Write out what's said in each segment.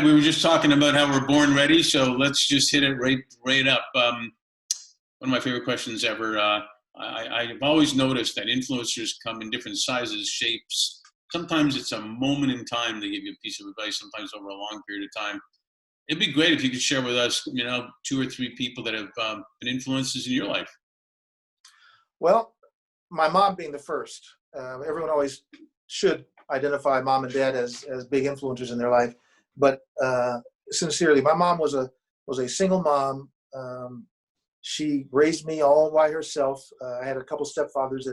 right, we were just talking about how we're born ready, so let's just hit it right up. One of my favorite questions ever. I've always noticed that influencers come in different sizes, shapes. Sometimes it's a moment in time they give you a piece of advice, sometimes over a long period of time. It'd be great if you could share with us, 2 or 3 people that have been influences in your life. Well, my mom being the first. Everyone always should identify mom and dad as big influencers in their life. But sincerely, my mom was a single mom. She raised me all by herself. I had a couple stepfathers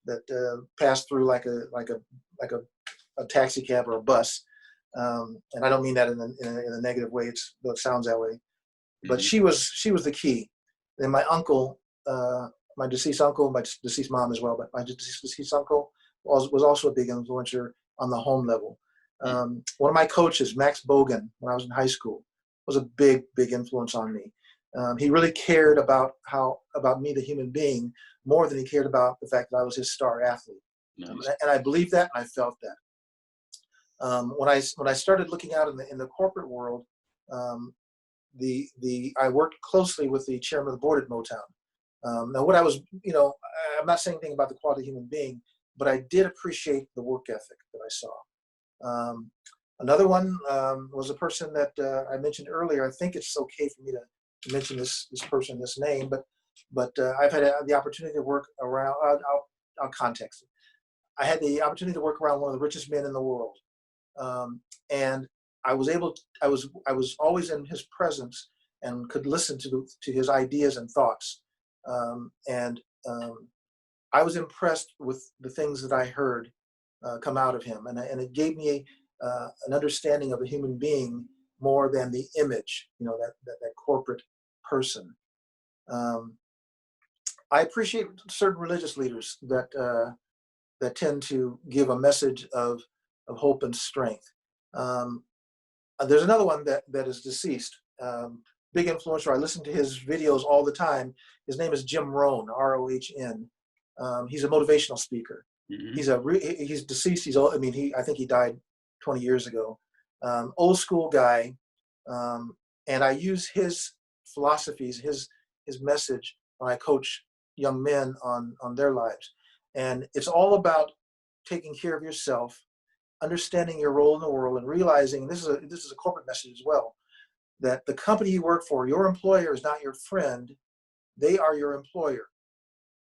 that passed through like a taxi cab or a bus. And I don't mean that in a negative way. Though it sounds that way. But she was the key. Then my uncle, my deceased uncle, my deceased mom as well, but my deceased uncle was also a big influencer on the home level. One of my coaches, Max Bogan, when I was in high school, was a big influence on me. He really cared about me, the human being, more than he cared about the fact that I was his star athlete. Nice. And I believed that, and I felt that. When I started looking out in the corporate world, I worked closely with the chairman of the board at Motown. Now, what I was, I'm not saying anything about the quality of human being, but I did appreciate the work ethic that I saw. Another one was a person that I mentioned earlier. I think it's okay for me to mention this person, this name, but I've had the opportunity to work around. I'll context it. I had the opportunity to work around one of the richest men in the world, and I was always in his presence and could listen to his ideas and thoughts. I was impressed with the things that I heard come out of him, and it gave me an understanding of a human being more than the image, that corporate person. I appreciate certain religious leaders that tend to give a message of hope and strength. There's another one that is deceased. Big influencer. I listen to his videos all the time. His name is Jim Rohn, R-O-H-N. He's a motivational speaker. Mm-hmm. He's deceased. He's old. I think he died 20 years ago. Old school guy. And I use his philosophies, his message when I coach young men on their lives. And it's all about taking care of yourself, understanding your role in the world, and realizing, this is a corporate message as well, that the company you work for, your employer is not your friend, they are your employer.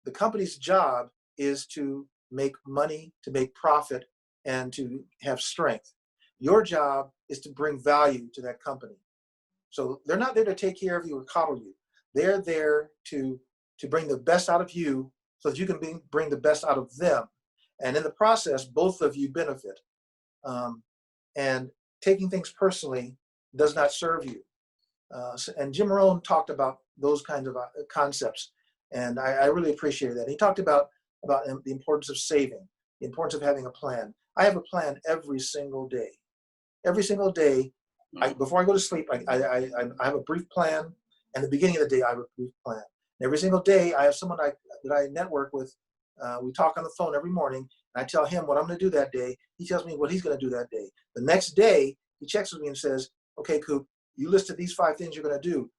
The company's job is to make money, to make profit, and to have strength. Your job is to bring value to that company. So they're not there to take care of you or coddle you. They're there to bring the best out of you so that you can bring the best out of them. And in the process, both of you benefit. And taking things personally does not serve you. And Jim Rohn talked about those kinds of concepts, and I really appreciated that. He talked about the importance of saving, the importance of having a plan. I have a plan every single day. Every single day, before I go to sleep, I have a brief plan, and at the beginning of the day, I have a brief plan. And every single day, I have someone that I network with. We talk on the phone every morning, and I tell him what I'm going to do that day. He tells me what he's going to do that day. The next day, he checks with me and says, "Okay, Coop, you listed these 5 things you're going to do.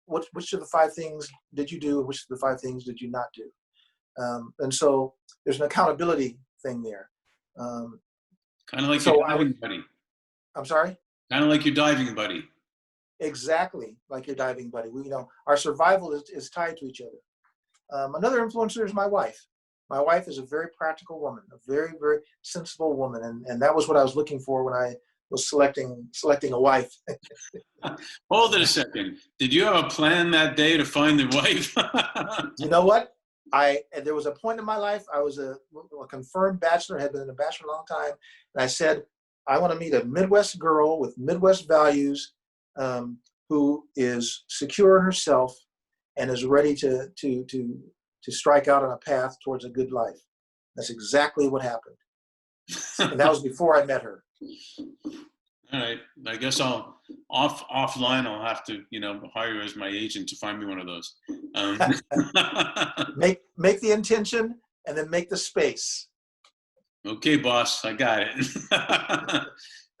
Which of the 5 things did you do? Which of the 5 things did you not do?" And so there's an accountability thing there. Kind of like your diving buddy. I'm sorry? Kind of like your diving buddy. Exactly like your diving buddy. Our survival is tied to each other. Another influencer is my wife. My wife is a very practical woman, a very, very sensible woman. And that was what I was looking for when I was selecting a wife. Hold it a second. Did you have a plan that day to find the wife? You know what? There was a point in my life, I was a confirmed bachelor, had been a bachelor a long time. And I said, I want to meet a Midwest girl with Midwest values, who is secure in herself and is ready to strike out on a path towards a good life. That's exactly what happened. And that was before I met her. All right. I guess offline I'll have to, hire you as my agent to find me one of those. Make the intention and then make the space. Okay, boss, I got it.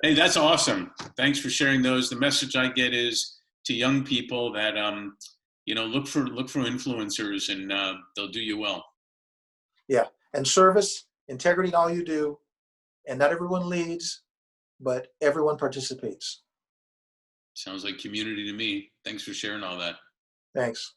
Hey, that's awesome. Thanks for sharing those. The message I get is to young people that look for influencers, and they'll do you well. Yeah. And service, integrity in all you do. And not everyone leads, but everyone participates. Sounds like community to me. Thanks for sharing all that. Thanks.